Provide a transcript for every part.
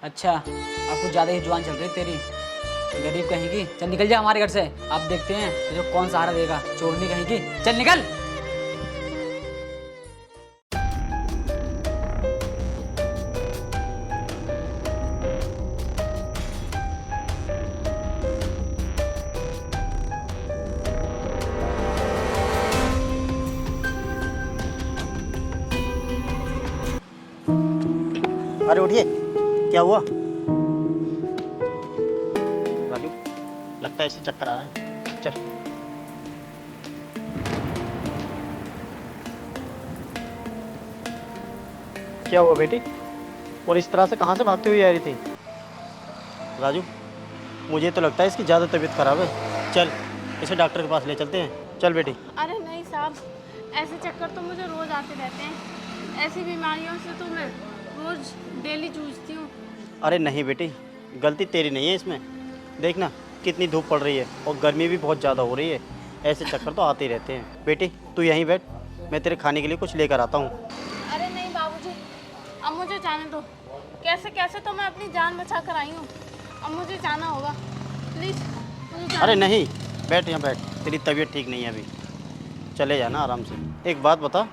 अच्छा, अब कुछ ज़्यादा ही जुबान चल रही तेरी। गरीब कहीं की, चल निकल जा हमारे घर से। अब देखते हैं तुझे कौन सहारा देगा, चोरनी कहीं की, चल निकल। अरे उठिए, क्या हुआ? राजू, लगता है इसे चक्कर आ रहा है। चल। क्या हुआ बेटी? और इस तरह से कहाँ से भागती हुई आ रही थी? राजू, मुझे तो लगता है इसकी ज़्यादा तबीयत खराब है। चल, इसे डॉक्टर के पास ले चलते हैं। चल बेटी। अरे नहीं साहब, ऐसे चक्कर तो मुझे रोज़ आते रहते हैं। ऐसी बीमारियों से तो मैं रोज़ डेली जूझती हूँ। अरे नहीं बेटी, गलती तेरी नहीं है इसमें। देखना कितनी धूप पड़ रही है और गर्मी भी बहुत ज़्यादा हो रही है। ऐसे चक्कर तो आते ही रहते हैं। बेटी तू यहीं बैठ, मैं तेरे खाने के लिए कुछ लेकर आता हूँ। अरे नहीं बाबूजी, अब मुझे जाने दो। कैसे कैसे तो मैं अपनी जान बचा कर आई हूँ। अब मुझे जाना होगा, प्लीज़ मुझे जाने अरे दो। नहीं, बैठ यहाँ बैठ। तेरी तबीयत ठीक नहीं है अभी, चले जाना आराम से। एक बात बता,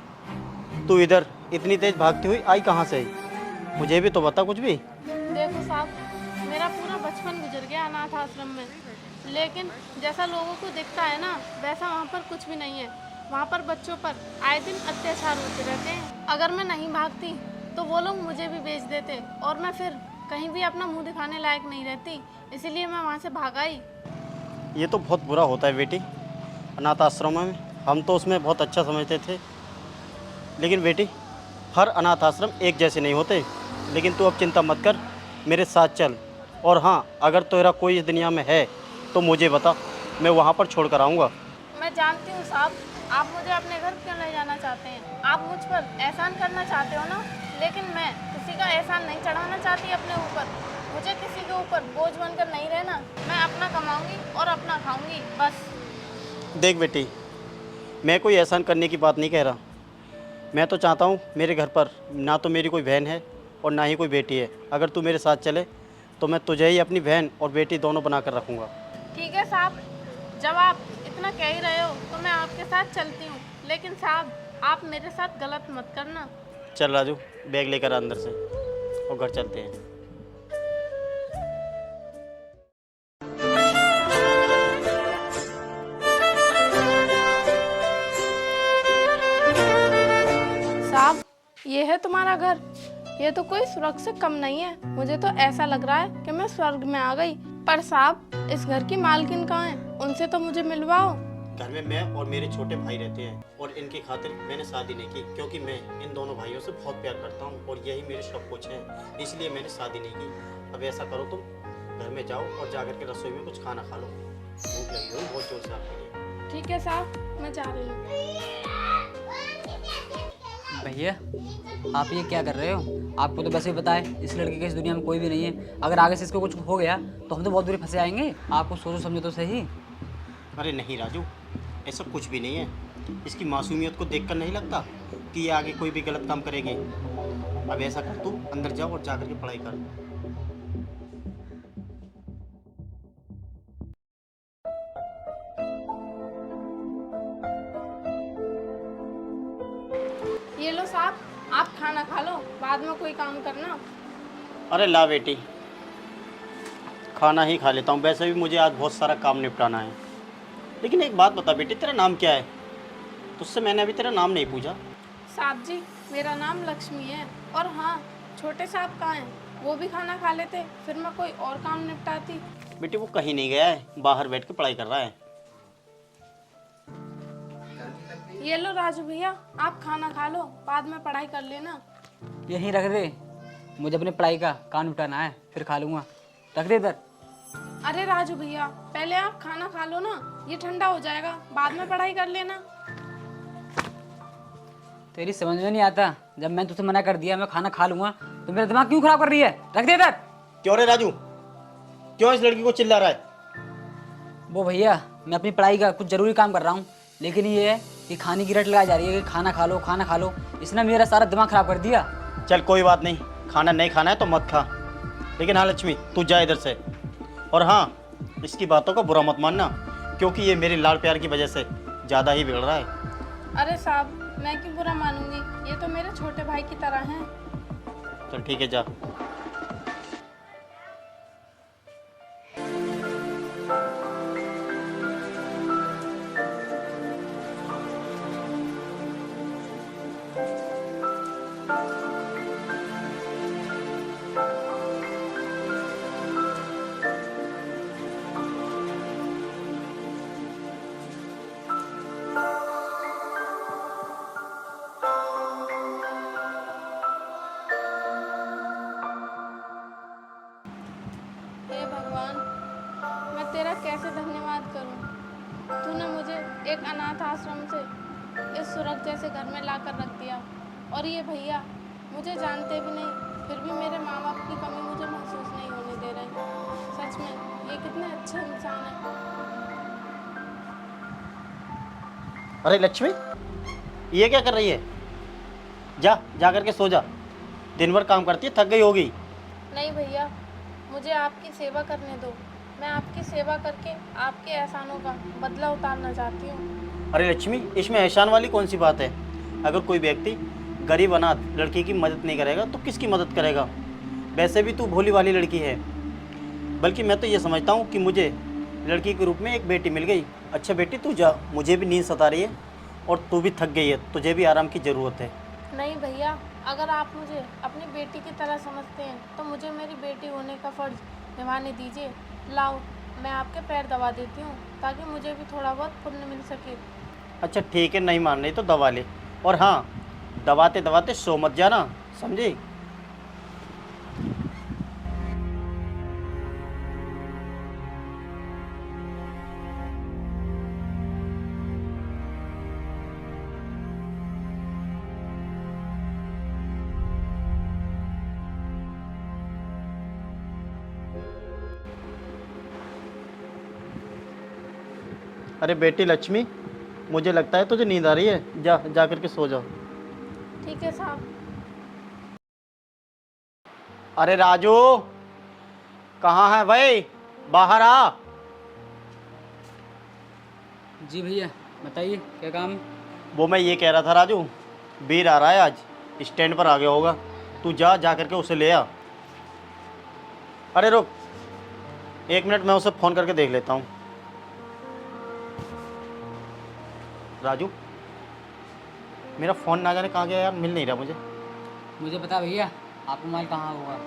तू इधर इतनी तेज भागती हुई आई कहाँ से? मुझे भी तो बता कुछ भी। देखो साहब, मेरा पूरा बचपन गुजर गया अनाथ आश्रम में। लेकिन जैसा लोगों को दिखता है ना, वैसा वहाँ पर कुछ भी नहीं है। वहाँ पर बच्चों पर आए दिन अत्याचार होते रहते हैं। अगर मैं नहीं भागती तो वो लोग मुझे भी बेच देते और मैं फिर कहीं भी अपना मुंह दिखाने लायक नहीं रहती। इसीलिए मैं वहाँ से भाग आई। ये तो बहुत बुरा होता है बेटी, अनाथ आश्रमों में। हम तो उसमें बहुत अच्छा समझते थे, लेकिन बेटी हर अनाथ आश्रम एक जैसे नहीं होते। लेकिन तू अब चिंता मत कर, मेरे साथ चल। और हाँ, अगर तेरा कोई इस दुनिया में है तो मुझे बता, मैं वहाँ पर छोड़ कर आऊँगा। मैं जानती हूँ साहब, आप मुझे अपने घर क्यों ले जाना चाहते हैं। आप मुझ पर एहसान करना चाहते हो ना, लेकिन मैं किसी का एहसान नहीं चढ़ाना चाहती अपने ऊपर। मुझे किसी के ऊपर बोझ बनकर नहीं रहना। मैं अपना कमाऊंगी और अपना खाऊंगी, बस। देख बेटी, मैं कोई एहसान करने की बात नहीं कह रहा। मैं तो चाहता हूँ मेरे घर पर ना तो मेरी कोई बहन है और ना ही कोई बेटी है। अगर तू मेरे साथ चले तो मैं तुझे ही अपनी बहन और बेटी दोनों बना कर रखूँगा। ठीक है साहब, जब आप इतना कह ही रहे हो तो मैं आपके साथ चलती हूँ। लेकिन साहब, आप मेरे साथ गलत मत करना। चल राजू, बैग लेकर आ अंदर से और घर चलते हैं। साहब, ये है तुम्हारा घर। ये तो कोई स्वर्ग से कम नहीं है। मुझे तो ऐसा लग रहा है कि मैं स्वर्ग में आ गई। पर साहब, इस घर की मालकिन कहाँ है? उनसे तो मुझे मिलवाओ। घर में मैं और मेरे छोटे भाई रहते हैं और इनकी खातिर मैंने शादी नहीं की, क्योंकि मैं इन दोनों भाइयों से बहुत प्यार करता हूँ और यही मेरे सब कुछ हैं। इसलिए मैंने शादी नहीं की। अब ऐसा करो, तुम घर में जाओ और जाकर के रसोई में कुछ खाना खा लो। भूख लगी हुई बहुत जोर से आपके लिए। ठीक है साहब, मैं जा रही हूँ। भैया, आप ये क्या कर रहे हो? आपको तो वैसे ही पता है इस लड़के के इस दुनिया में कोई भी नहीं है। अगर आगे से इसको कुछ हो गया तो हम तो बहुत बुरे फंसे आएंगे। आपको सोचो समझो तो सही। अरे नहीं राजू, ऐसा कुछ भी नहीं है। इसकी मासूमियत को देखकर नहीं लगता कि ये आगे कोई भी गलत काम करेगी। अब ऐसा कर, तू अंदर जाओ और जाकर के पढ़ाई कर। ये लो साहब, आप खाना खा लो, बाद में कोई काम करना। अरे ला बेटी, खाना ही खा लेता हूँ। वैसे भी मुझे आज बहुत सारा काम निपटाना है। लेकिन एक बात बता बेटी, तेरा नाम क्या है? तुझसे मैंने अभी तेरा नाम नहीं पूछा। साहब जी, मेरा नाम लक्ष्मी है। और हाँ, छोटे साहब कहाँ हैं? वो भी खाना खा लेते, फिर मैं कोई और काम निपटाती। बेटी वो कहीं नहीं गया है, बाहर बैठ के पढ़ाई कर रहा है। ये लो राजू भैया, आप खाना खा लो, बाद में पढ़ाई कर लेना। यहीं रख दे, मुझे अपनी पढ़ाई का काम निपटाना है, फिर खा लूँगा। रख दे इधर। अरे राजू भैया, पहले आप खाना खा लो ना, ये ठंडा हो जाएगा, बाद में पढ़ाई कर लेना। तेरी समझ में नहीं आता, जब मैं तुझसे मना कर दिया मैं खाना खा लूँगा तो मेरा दिमाग क्यों खराब कर रही है? रख दे इधर। क्यों रे राजू, क्यों इस लड़की को चिल्ला रहा है? वो भैया, मैं अपनी पढ़ाई का कुछ ज़रूरी काम कर रहा हूँ, लेकिन ये है कि खाने की रट लगाई जा रही है कि खाना खा लो खाना खा लो। इसने मेरा सारा दिमाग खराब कर दिया। चल कोई बात नहीं, खाना नहीं खाना है तो मत खा। लेकिन हाँ लक्ष्मी, तू जा इधर से। और हाँ, इसकी बातों का बुरा मत मानना, क्योंकि ये मेरे लाड़ प्यार की वजह से ज़्यादा ही बिगड़ रहा है। अरे साहब, मैं क्यों बुरा मानूंगी, ये तो मेरे छोटे भाई की तरह हैं। चल ठीक है, जा। हे भगवान, मैं तेरा कैसे धन्यवाद करूं। तूने मुझे एक अनाथ आश्रम से इस सुरग जैसे घर में ला कर रख दिया, और ये भैया मुझे जानते भी नहीं, फिर भी मेरे माँ बाप की कमी मुझे महसूस नहीं होने दे रहे। सच में ये कितने अच्छे इंसान हैं। अरे लक्ष्मी, ये क्या कर रही है? जा करके सो जा। दिन भर काम करती है, थक गई होगी। नहीं भैया, मुझे आपकी सेवा करने दो। मैं आपकी सेवा करके आपके एहसानों का बदला उतारना चाहती हूँ। अरे लक्ष्मी, इसमें एहसान वाली कौन सी बात है? अगर कोई व्यक्ति गरीब अनाथ लड़की की मदद नहीं करेगा तो किसकी मदद करेगा? वैसे भी तू भोली वाली लड़की है। बल्कि मैं तो ये समझता हूँ कि मुझे लड़की के रूप में एक बेटी मिल गई। अच्छा बेटी, तू जा, मुझे भी नींद सता रही है और तू भी थक गई है, तुझे भी आराम की ज़रूरत है। नहीं भैया, अगर आप मुझे अपनी बेटी की तरह समझते हैं तो मुझे मेरी बेटी होने का फ़र्ज निभाने दीजिए। लाओ, मैं आपके पैर दबा देती हूँ ताकि मुझे भी थोड़ा बहुत पुण्य मिल सके। अच्छा ठीक है, नहीं मान रही तो दवा ले। और हाँ, दबाते दबाते सो मत जाना, समझी? अरे बेटी लक्ष्मी, मुझे लगता है तुझे नींद आ रही है। जा करके सो जाओ। ठीक है साहब। अरे राजू, कहाँ है भाई? बाहर आ। जी भैया, बताइए क्या काम है? वो मैं ये कह रहा था राजू, वीर आ रहा है आज, स्टैंड पर आ गया होगा। तू जा करके उसे ले आ। अरे रुक 1 मिनट, मैं उसे फ़ोन करके देख लेता हूँ। राजू, मेरा फ़ोन ना जाने कहाँ गया यार, मिल नहीं रहा मुझे। मुझे पता भैया, आपका मोबाइल कहाँ होगा।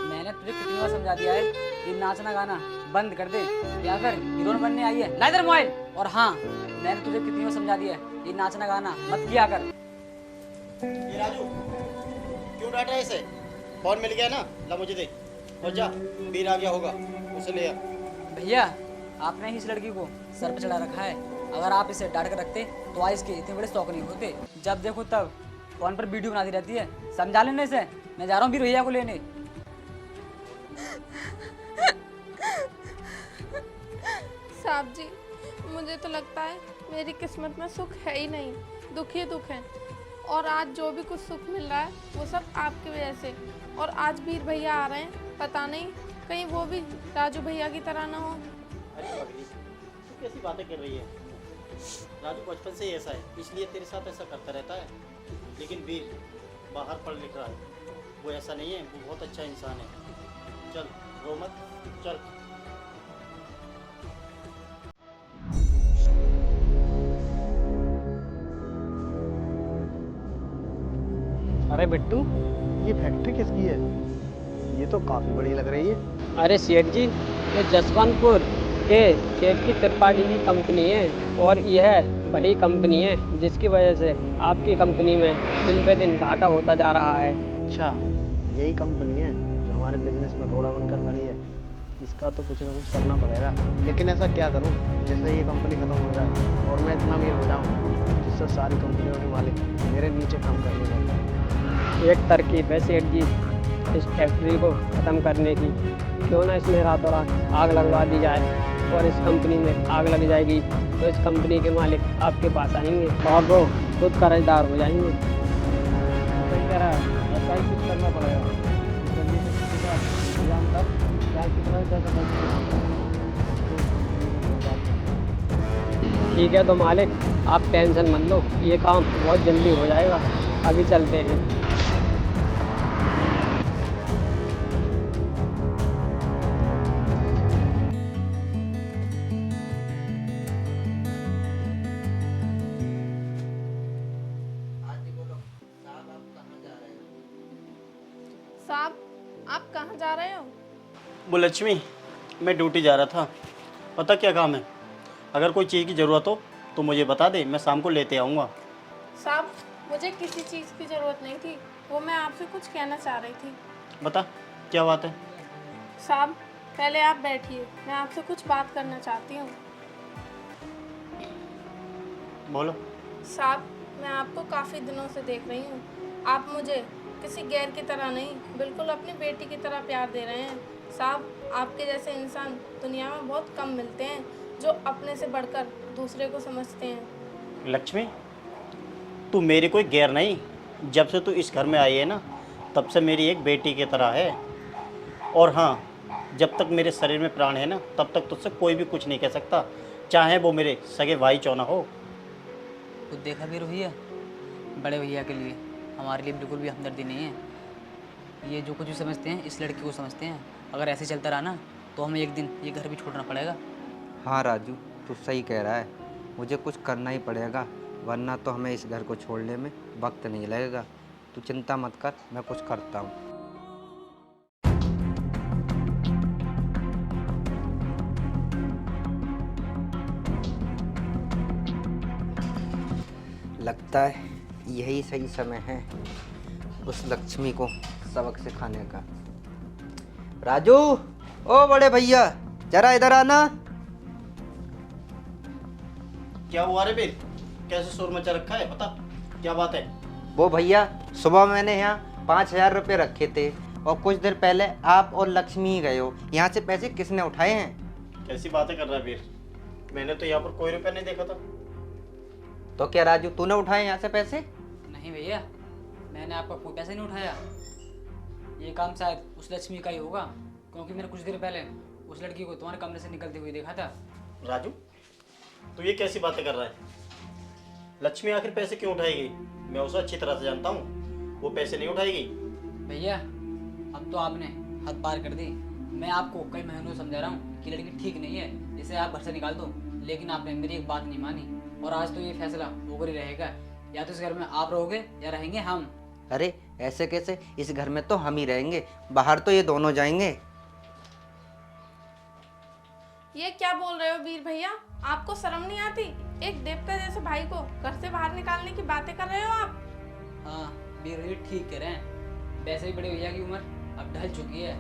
मैंने तुझे कितनी बार समझा दिया है, ये नाचना गाना बंद कर दे, या फिर हीरोइन बनने आई है। ला इधर मोबाइल। और हाँ, मैंने तुझे कितनी बार समझा दिया है, ये नाचना गाना मत किया कर। ये राजू, क्यों डांट रहा है इसे? फ़ोन मिल गया ना, ला मुझे दे। और जा, वीर आ गया होगा, उसे ले आ। भैया, आपने ही इस लड़की को सर पे चढ़ा रखा है। अगर आप इसे डांट कर रखते तो आज इसके इतने बड़े शौक नहीं होते। जब देखो तब फोन पर वीडियो बनाती रहती है। समझा लेने से। मैं जा रहा हूँ वीर भैया को लेने। साहब जी, मुझे तो लगता है मेरी किस्मत में सुख है ही नहीं, दुख ही दुख है। और आज जो भी कुछ सुख मिल रहा है वो सब आपकी वजह से। और आज वीर भैया आ रहे हैं, पता नहीं कहीं वो भी राजू भैया की तरह ना हो। अरे पगली, तू कैसी बातें कर रही है? राजू बचपन से ही ऐसा है, इसलिए तेरे साथ ऐसा करता रहता है। लेकिन वीर बाहर पढ़ लिख रहा है, वो ऐसा नहीं है, वो बहुत अच्छा इंसान है। चल रो मत, चल। अरे बिट्टू, ये फैक्ट्री किसकी है? ये तो काफ़ी बड़ी लग रही है। अरे सेठ जी, ये जसवंतपुर के सेठ की त्रिपाठी की कंपनी है, और यह बड़ी कंपनी है जिसकी वजह से आपकी कंपनी में दिन पे दिन घाटा होता जा रहा है। अच्छा, यही कंपनी है जो हमारे बिजनेस में रोड़ा बनकर खड़ी है। इसका तो कुछ ना कुछ करना पड़ेगा। लेकिन ऐसा क्या करूं जिससे ये कंपनी खत्म हो जाए और मैं इतना अमीर हो जाऊं जिससे सारी कंपनियों के मालिक मेरे नीचे काम करने लगे। एक तरकीब है सेठ जी इस फैक्ट्री को ख़त्म करने की। क्यों ना इसमें रातों रात आग लगवा दी जाए और इस कंपनी में आग लग जाएगी तो इस कंपनी के मालिक आपके पास आएंगे और वो खुद कर्जदार हो जाएंगे। सही कह रहा है, ऐसा ही कुछ करना पड़ेगा। जल्दी से किसी का इंतजाम कर, क्या कितना पैसा बचेगा। ठीक है तो मालिक आप टेंशन मत लो, ये काम बहुत जल्दी हो जाएगा। अभी चलते हैं। साहब आप कहाँ जा रहे हो? वो लक्ष्मी, मैं ड्यूटी जा रहा था। पता क्या काम है? अगर कोई चीज़ की ज़रूरत हो तो मुझे बता दे, मैं शाम को लेते आऊँगा। साहब मुझे किसी चीज़ की ज़रूरत नहीं थी, वो मैं आपसे कुछ कहना चाह रही थी। बता क्या बात है? साहब पहले आप बैठिए, मैं आपसे कुछ बात करना चाहती हूँ। बोलो। साहब मैं आपको काफ़ी दिनों से देख रही हूँ, आप मुझे किसी गैर की तरह नहीं, बिल्कुल अपनी बेटी की तरह प्यार दे रहे हैं। साहब आपके जैसे इंसान दुनिया में बहुत कम मिलते हैं जो अपने से बढ़कर दूसरे को समझते हैं। लक्ष्मी, तू मेरी कोई गैर नहीं, जब से तू इस घर में आई है ना तब से मेरी एक बेटी की तरह है। और हाँ, जब तक मेरे शरीर में प्राण है ना तब तक तुझसे कोई भी कुछ नहीं कह सकता, चाहे वो मेरे सगे भाई चौना हो। खुद देखा भी भैया, बड़े भैया के लिए हमारे लिए बिल्कुल भी हमदर्दी नहीं है। ये जो कुछ भी समझते हैं इस लड़की को समझते हैं। अगर ऐसे चलता रहा ना तो हमें एक दिन ये घर भी छोड़ना पड़ेगा। हाँ राजू, तू सही कह रहा है, मुझे कुछ करना ही पड़ेगा, वरना तो हमें इस घर को छोड़ने में वक्त नहीं लगेगा। तू चिंता मत कर, मैं कुछ करता हूँ। लगता है यही सही समय है उस लक्ष्मी को सबक सिखाने का। राजू, ओ बड़े भैया, जरा इधर आना। क्या हुआ रे वीर? कैसे शोर मचा रखा है? बता क्या बात है? वो भैया, सुबह मैंने यहाँ 5,000 रुपये रखे थे और कुछ देर पहले आप और लक्ष्मी ही गए हो। यहाँ से पैसे किसने उठाए हैं? कैसी बातें कर रहा है वीर? मैंने तो यहाँ पर कोई रुपया नहीं देखा था। तो क्या राजू, तूने उठाए यहाँ से पैसे? नहीं भैया, मैंने आपका कोई पैसा नहीं उठाया। ये काम शायद उस लक्ष्मी का ही होगा, क्योंकि मैंने कुछ देर पहले उस लड़की को तुम्हारे कमरे से निकलते हुए देखा था। राजू, तू ये कैसी बातें कर रहा है? लक्ष्मी आखिर पैसे क्यों उठाएगी? मैं उसे अच्छी तरह से जानता हूँ, वो पैसे नहीं उठाएगी। भैया अब तो आपने हद पार कर दी। मैं आपको कई महीनों से समझा रहा हूँ कि लड़की ठीक नहीं है, इसे आप घर से निकाल दो, लेकिन आपने मेरी एक बात नहीं मानी। और आज तो ये फैसला होकर ही रहेगा, या तो इस घर में आप रहोगे या रहेंगे हम। अरे ऐसे कैसे? इस घर में तो हम ही रहेंगे, बाहर तो ये दोनों जाएंगे। ये क्या बोल रहे हो वीर भैया? आपको शर्म नहीं आती? एक देवता जैसे भाई को घर से बाहर निकालने की बातें कर रहे हो आप? हाँ वीर भैया ठीक कह रहे हैं। वैसे भी बड़े भैया की उम्र अब ढल चुकी है,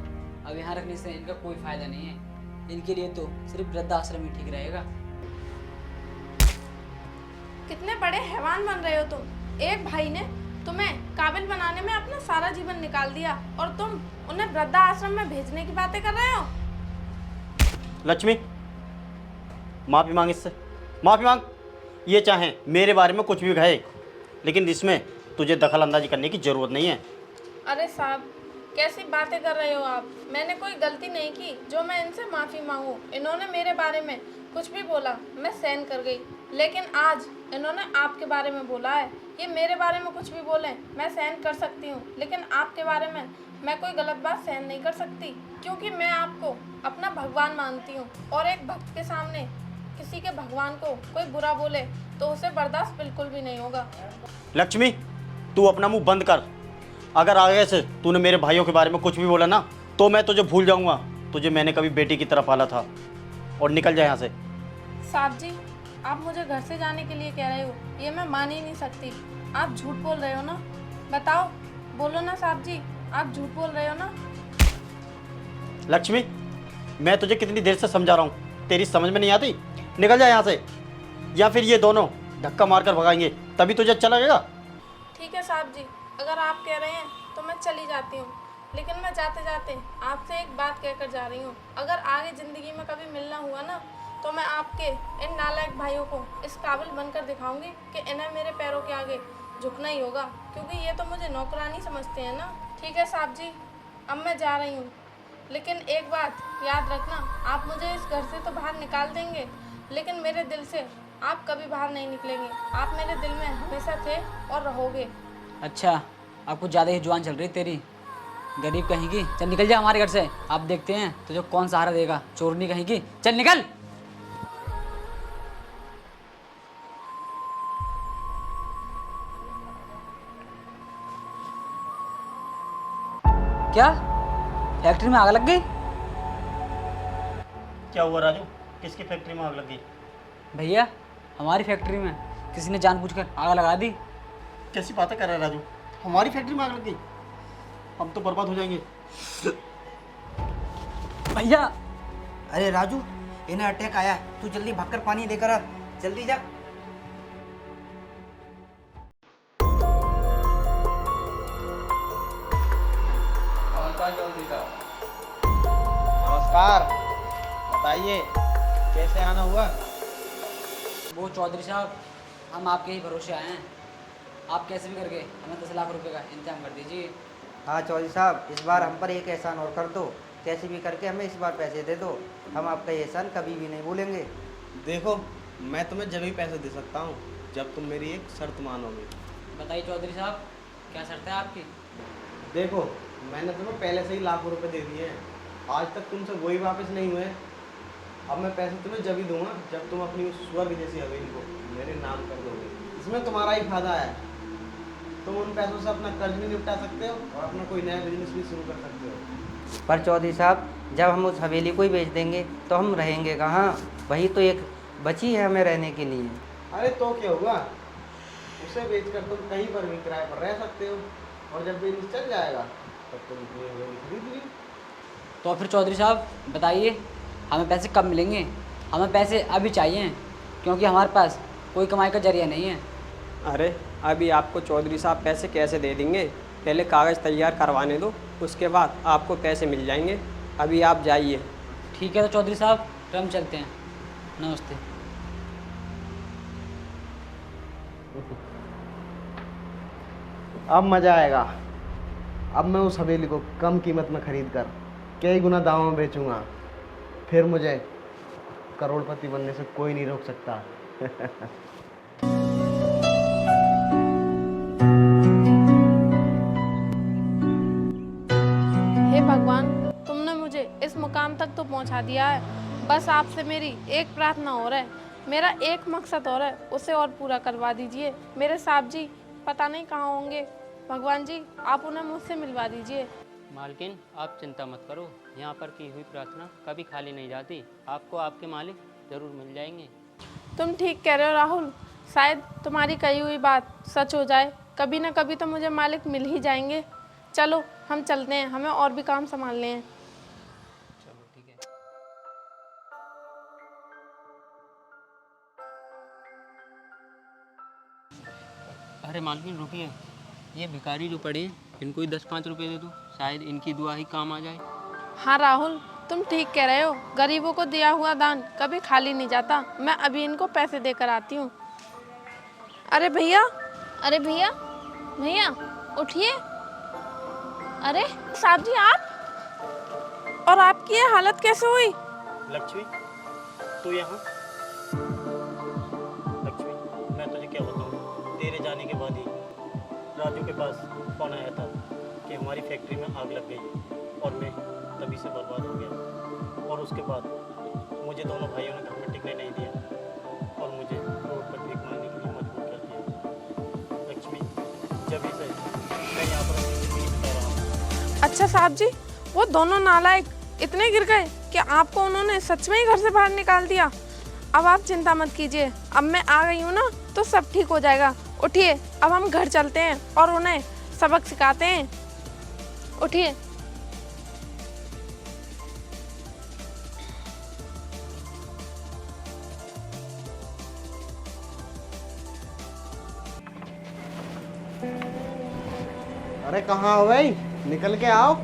अब यहाँ रखने से इनका कोई फायदा नहीं है। इनके लिए तो सिर्फ वृद्धाश्रम ही ठीक रहेगा। कितने बड़े हैवान बन रहे हो तुम। एक भाई ने तुम्हें काबिल बनाने में अपना सारा जीवन निकाल दिया और तुम उन्हें वृद्धाश्रम में भेजने की बातें कर रहे हो। लक्ष्मी, माफ़ी मांग इससे, माफ़ी मांग। ये चाहे मेरे बारे में कुछ भी कहे, लेकिन इसमें तुझे दखल अंदाजी करने की ज़रूरत नहीं है। अरे साहब कैसी बातें कर रहे हो आप? मैंने कोई गलती नहीं की जो मैं इनसे माफ़ी मांगूं। इन्होंने मेरे बारे में कुछ भी बोला मैं सहन कर गई, लेकिन आज इन्होंने आपके बारे में बोला है। ये मेरे बारे में कुछ भी बोलें मैं सहन कर सकती हूँ, लेकिन आपके बारे में मैं कोई गलत बात सहन नहीं कर सकती, क्योंकि मैं आपको अपना भगवान मानती हूँ। और एक भक्त के सामने किसी के भगवान को कोई बुरा बोले तो उसे बर्दाश्त बिल्कुल भी नहीं होगा। लक्ष्मी, तू अपना मुंह बंद कर। अगर आगे से तूने मेरे भाइयों के बारे में कुछ भी बोला ना तो मैं तुझे भूल जाऊंगा। तुझे मैंने कभी बेटी की तरह पाला था। और निकल जाए यहाँ से। साहब जी आप मुझे घर से जाने के लिए कह रहे हो, ये मैं मान ही नहीं सकती। आप झूठ बोल रहे हो ना? बताओ, बोलो ना साहब जी, आप झूठ बोल रहे हो ना? लक्ष्मी, मैं तुझे कितनी देर से समझा रहा हूँ, तेरी समझ में नहीं आती? निकल जाए यहाँ से, या फिर ये दोनों धक्का मारकर भगाएंगे तभी तुझे अच्छा लगेगा। ठीक है साहब जी, अगर आप कह रहे हैं तो मैं चली जाती हूँ, लेकिन मैं जाते जाते आपसे एक बात कहकर जा रही हूँ, अगर आगे ज़िंदगी में कभी मिलना हुआ ना तो मैं आपके इन नालायक भाइयों को इस काबिल बनकर दिखाऊंगी कि इन्हें मेरे पैरों के आगे झुकना ही होगा, क्योंकि ये तो मुझे नौकरानी समझते हैं ना। ठीक है साहब जी, अब मैं जा रही हूँ, लेकिन एक बात याद रखना, आप मुझे इस घर से तो बाहर निकाल देंगे, लेकिन मेरे दिल से आप कभी बाहर नहीं निकलेंगे। आप मेरे दिल में हमेशा थे और रहोगे। अच्छा, अब कुछ ज़्यादा ही जुबान चल रही तेरी, गरीब कहेंगी। चल निकल जा हमारे घर से, आप देखते हैं तुझे कौन सहारा देगा, चोरनी कहेंगी। चल निकल। क्या फैक्ट्री में आग लग गई? क्या हुआ राजू, किसकी फैक्ट्री में आग लग गई? भैया, हमारी फैक्ट्री में किसी ने जानबूझकर आग लगा दी। कैसी बातें कर रहा है राजू, हमारी फैक्ट्री में आग लग गई? हम तो बर्बाद हो जाएंगे। भैया, अरे राजू, इन्हें अटैक आया, तू जल्दी भागकर पानी लेकर आ, जल्दी जा। नमस्कार, बताइए कैसे आना हुआ? वो चौधरी साहब, हम आपके ही भरोसे आए हैं। आप कैसे भी करके हमें 10 लाख रुपए का इंतजाम कर दीजिए। हाँ चौधरी साहब, इस बार हम पर एक एहसान और कर दो, कैसे भी करके हमें इस बार पैसे दे दो, हम आपका ये एहसान कभी भी नहीं भूलेंगे। देखो, मैं तुम्हें जब भी पैसे दे सकता हूँ जब तुम मेरी एक शर्त मानोगे। बताइए चौधरी साहब, क्या शर्त है आपकी? देखो, मैंने तुम्हें पहले से ही लाखों रुपए दे दिए हैं, आज तक तुमसे वही वापस नहीं हुए। अब मैं पैसे तुम्हें जब ही दूंगा जब तुम अपनी उस स्वर्ग जैसी हवेली को मेरे नाम कर दोगे। इसमें तुम्हारा ही फायदा है, तुम उन पैसों से अपना कर्ज भी निपटा सकते हो और अपना कोई नया बिजनेस भी शुरू कर सकते हो। पर चौधरी साहब, जब हम उस हवेली को ही बेच देंगे तो हम रहेंगे कहाँ? वही तो एक बची है हमें रहने के लिए। अरे तो क्या हुआ, उसे बेचकर तुम कहीं पर भी किराए पर रह सकते हो और जब बिजनेस चल जाएगा तब तुम अपनी हवेली खरीद ली। तो फिर चौधरी साहब बताइए, हमें पैसे कब मिलेंगे? हमें पैसे अभी चाहिए, क्योंकि हमारे पास कोई कमाई का जरिया नहीं है। अरे अभी आपको चौधरी साहब पैसे कैसे दे देंगे? पहले कागज़ तैयार करवाने दो, उसके बाद आपको पैसे मिल जाएंगे। अभी आप जाइए। ठीक है तो चौधरी साहब, फिर हम चलते हैं। नमस्ते। अब मज़ा आएगा। अब मैं उस हवेली को कम कीमत में खरीद कर कई गुना दामों में बेचूंगा, फिर मुझे करोड़पति बनने से कोई नहीं रोक सकता। हे भगवान, तुमने मुझे इस मुकाम तक तो पहुंचा दिया है, बस आपसे मेरी एक प्रार्थना और है, मेरा एक मकसद और है, उसे और पूरा करवा दीजिए। मेरे साहब जी पता नहीं कहाँ होंगे, भगवान जी आप उन्हें मुझसे मिलवा दीजिए। मालकिन, आप चिंता मत करो, यहाँ पर की हुई प्रार्थना कभी खाली नहीं जाती। आपको आपके मालिक ज़रूर मिल जाएंगे। तुम ठीक कह रहे हो राहुल, शायद तुम्हारी कही हुई बात सच हो जाए, कभी ना कभी तो मुझे मालिक मिल ही जाएंगे। चलो हम चलते हैं, हमें और भी काम संभालने हैं। चलो ठीक है। अरे मालकिन रुकिए, ये भिखारी जो पड़े हैं इनको ही 10-5 रुपए दे दो, शायद इनकी दुआ ही काम आ जाए। हाँ राहुल, तुम ठीक कह रहे हो, गरीबों को दिया हुआ दान कभी खाली नहीं जाता। मैं अभी इनको पैसे देकर आती हूँ। अरे भैया, अरे भैया, भैया उठिए। अरे साहब जी आप, और आपकी ये हालत कैसे हुई? लक्ष्मी, तू यहाँ? लक्ष्मी, मैं तुझे क्या बताऊँ, तेरे जाने के बाद ही राजू के पास फोन आया था कि हमारी फैक्ट्री में आग लग गई और मैं तभी से बर्बाद हो गया। और उसके बाद मुझे दोनों भाइयों ने घर में टिकने नहीं दिया और मुझे रोड पर भीख मांगने के लिए मजबूर कर दिया। लक्ष्मी, जब से मैं यहाँ पर अपनी ज़िंदगी बिता रहा हूँ। अच्छा साहब जी, वो दोनों नालायक इतने गिर गए कि आपको उन्होंने सच में ही घर से बाहर निकाल दिया। अब आप चिंता मत कीजिए, अब मैं आ गई हूँ ना तो सब ठीक हो जाएगा। उठिए, अब हम घर चलते हैं और उन्हें सबक सिखाते हैं। उठिए। अरे कहाँ हो भाई, निकल के आओ।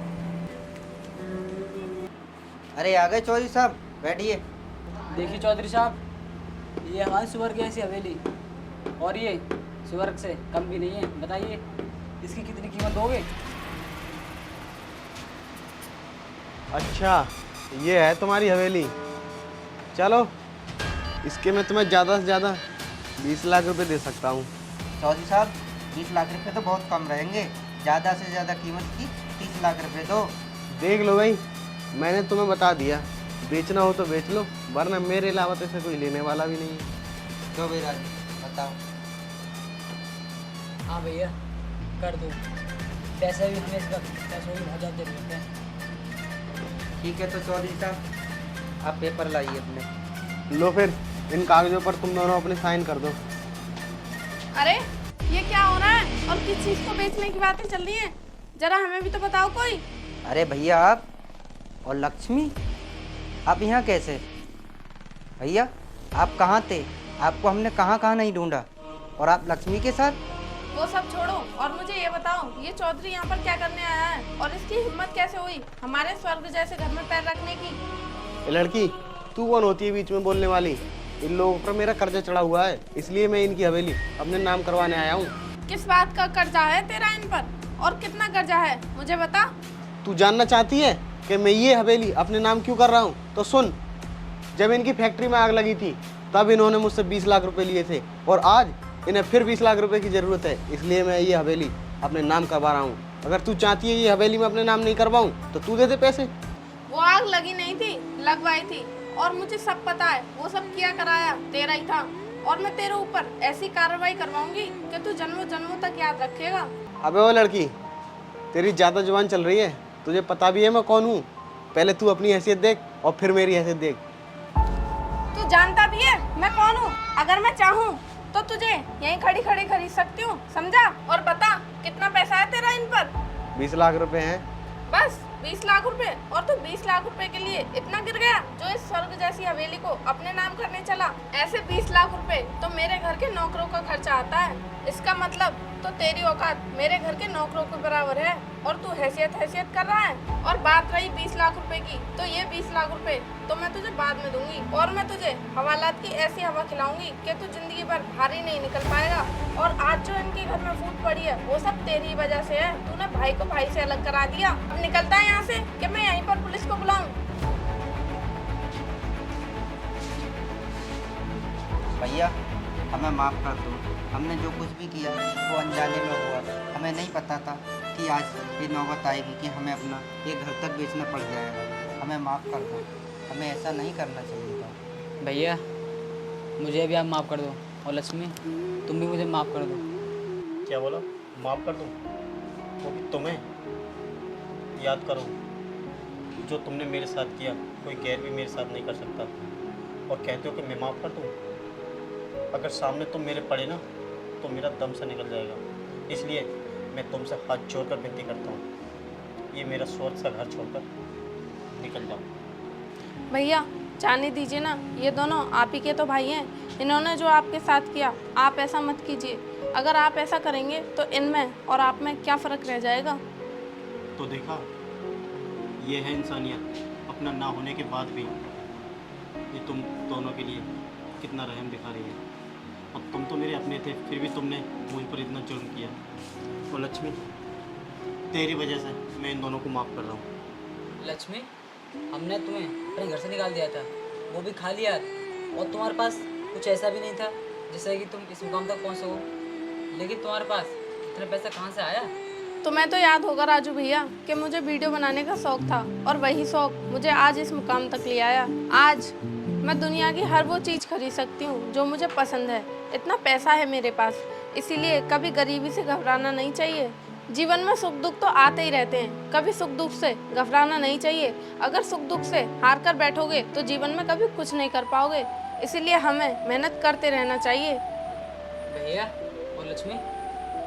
अरे आ गए चौधरी साहब, बैठिए। देखिए चौधरी साहब, ये हमारी स्वर्ग ऐसी हवेली और ये स्वर्ग से कम भी नहीं है। बताइए इसकी कितनी कीमत दोगे? अच्छा, ये है तुम्हारी हवेली। चलो, इसके मैं तुम्हें ज़्यादा से ज़्यादा 20 लाख रुपए दे सकता हूँ। चौधरी साहब 20 लाख रुपए तो बहुत कम रहेंगे, ज़्यादा से ज़्यादा कीमत की 30 लाख रुपए दो। देख लो भाई, मैंने तुम्हें बता दिया, बेचना हो तो बेच लो, वरना मेरे अलावा तो इसे कोई लेने वाला भी नहीं है। क्यों भाई राजू, बताओ। हाँ भैया कर दो, पैसे भी हमें इस वक्त पैसों की बहुत ज़्यादा जरूरत है। ठीक है तो चौधरी साहब आप पेपर लाइए अपने। लो फिर, इन कागजों पर तुम दोनों अपने साइन कर दो। अरे ये क्या हो रहा है और किस चीज़ को बेचने की बातें चल रही हैं? जरा हमें भी तो बताओ कोई। अरे भैया आप और लक्ष्मी, आप यहाँ कैसे? भैया आप कहाँ थे? आपको हमने कहाँ कहाँ नहीं ढूंढा, और आप लक्ष्मी के साथ? वो सब छोड़ो और मुझे ये बताओ, ये चौधरी यहाँ पर क्या करने आया है और इसकी हिम्मत कैसे हुई हमारे स्वर्ग जैसे घर में पैर रखने की? ये लड़की, तू कौन होती है बीच में बोलने वाली? इन लोगों पर मेरा कर्जा चढ़ा हुआ है, इसलिए मैं इनकी हवेली अपने नाम करवाने आया हूँ। किस बात का कर्जा है तेरा इन पर और कितना कर्जा है मुझे बता। तू जानना चाहती है कि मैं ये हवेली अपने नाम क्यों कर रहा हूँ? तो सुन, जब इनकी फैक्ट्री में आग लगी थी तब इन्होंने मुझसे 20 लाख रुपए लिए थे, और आज इन्हें फिर 20 लाख रुपए की ज़रूरत है, इसलिए मैं ये हवेली अपने नाम करवा रहा हूँ। अगर तू चाहती है ये हवेली में अपने नाम नहीं करवाऊँ तो तू दे दे पैसे। वो आग लगी नहीं थी, लगवाई थी, और मुझे सब पता है, वो सब किया कराया तेरा ही था, और मैं तेरे ऊपर ऐसी कार्रवाई करवाऊंगी कि तू जन्मों जन्मों तक याद रखेगा। अबे वो लड़की, तेरी ज़्यादा जुबान चल रही है, तुझे पता भी है मैं कौन हूँ। पहले तू अपनी हैसियत देख और फिर मेरी हैसियत देख। तू जानता भी है मैं कौन हूँ? अगर मैं चाहूँ तो तुझे यहीं खड़ी खड़ी खरीद सकती हूँ, समझा? और बता कितना पैसा है तेरा इन पर? 20 लाख रुपए हैं। बस 20 लाख रुपए? और तू 20 लाख रुपए के लिए इतना गिर गया जो इस स्वर्ग जैसी हवेली को अपने नाम करने चला? ऐसे 20 लाख रुपए तो मेरे घर के नौकरों का खर्चा आता है। इसका मतलब तो तेरी औकात मेरे घर के नौकरों के बराबर है, और तू हैसियत हैसियत कर रहा है। और बात रही 20 लाख रुपए की, तो ये 20 लाख रुपए तो मैं तुझे बाद में दूंगी, और मैं तुझे हवालात की ऐसी हवा खिलाऊंगी कि तू जिंदगी भर भारी नहीं निकल पाएगा। और आज जो इनके घर में फूट पड़ी है वो सब तेरी वजह से है। तूने भाई को भाई से अलग करा दिया। अब निकलता है यहाँ से कि मैं यहीं पर पुलिस को बुलाऊं? भैया हमें माफ़ कर दो, हमने जो कुछ भी किया वो अनजाने में हुआ। हमें नहीं पता था कि आज ये नौबत आएगी कि हमें अपना ये घर तक बेचना पड़ जाएगा। हमें माफ़ कर दो, हमें ऐसा नहीं करना चाहिए था। भैया मुझे भी आप माफ़ कर दो, और लक्ष्मी तुम भी मुझे माफ़ कर दो। क्या बोला? माफ़ कर दूँ? वो भी तुम्हें? याद करो, जो तुमने मेरे साथ किया कोई गैर भी मेरे साथ नहीं कर सकता। और कहते हो कि मैं माफ़ कर दूँ? अगर सामने तुम मेरे पड़े ना तो मेरा दम से निकल जाएगा। इसलिए मैं तुमसे हाथ जोड़कर विनती करता हूँ, ये मेरा स्वर्ग सा घर छोड़कर निकल जाओ। भैया जाने दीजिए ना, ये दोनों आप ही के तो भाई हैं। इन्होंने जो आपके साथ किया, आप ऐसा मत कीजिए। अगर आप ऐसा करेंगे तो इनमें और आप में क्या फ़र्क रह जाएगा? तो देखा, ये है इंसानियत। अपना ना होने के बाद भी ये तुम दोनों के लिए कितना रहम दिखा रही है। और तुम तो मेरे अपने थे, फिर भी तुमने मुझ पर इतना जुल्म किया। और लक्ष्मी, तेरी वजह से मैं इन दोनों को माफ़ कर रहा हूँ। लक्ष्मी, हमने तुम्हें अपने घर से निकाल दिया था, वो भी खाली हाथ, और तुम्हारे पास कुछ ऐसा भी नहीं था जिससे कि तुम इस मुकाम तक पहुँच सको। लेकिन तुम्हारे पास इतना पैसा कहाँ से आया? तुम्हें तो याद होगा राजू भैया कि मुझे वीडियो बनाने का शौक था, और वही शौक मुझे आज इस मुकाम तक ले आया। आज मैं दुनिया की हर वो चीज़ खरीद सकती हूँ जो मुझे पसंद है। इतना पैसा है मेरे पास, इसीलिए कभी गरीबी से घबराना नहीं चाहिए। जीवन में सुख दुख तो आते ही रहते हैं, कभी सुख दुख से घबराना नहीं चाहिए। अगर सुख दुख से हार कर बैठोगे तो जीवन में कभी कुछ नहीं कर पाओगे। इसीलिए हमें मेहनत करते रहना चाहिए। भैया और लक्ष्मी,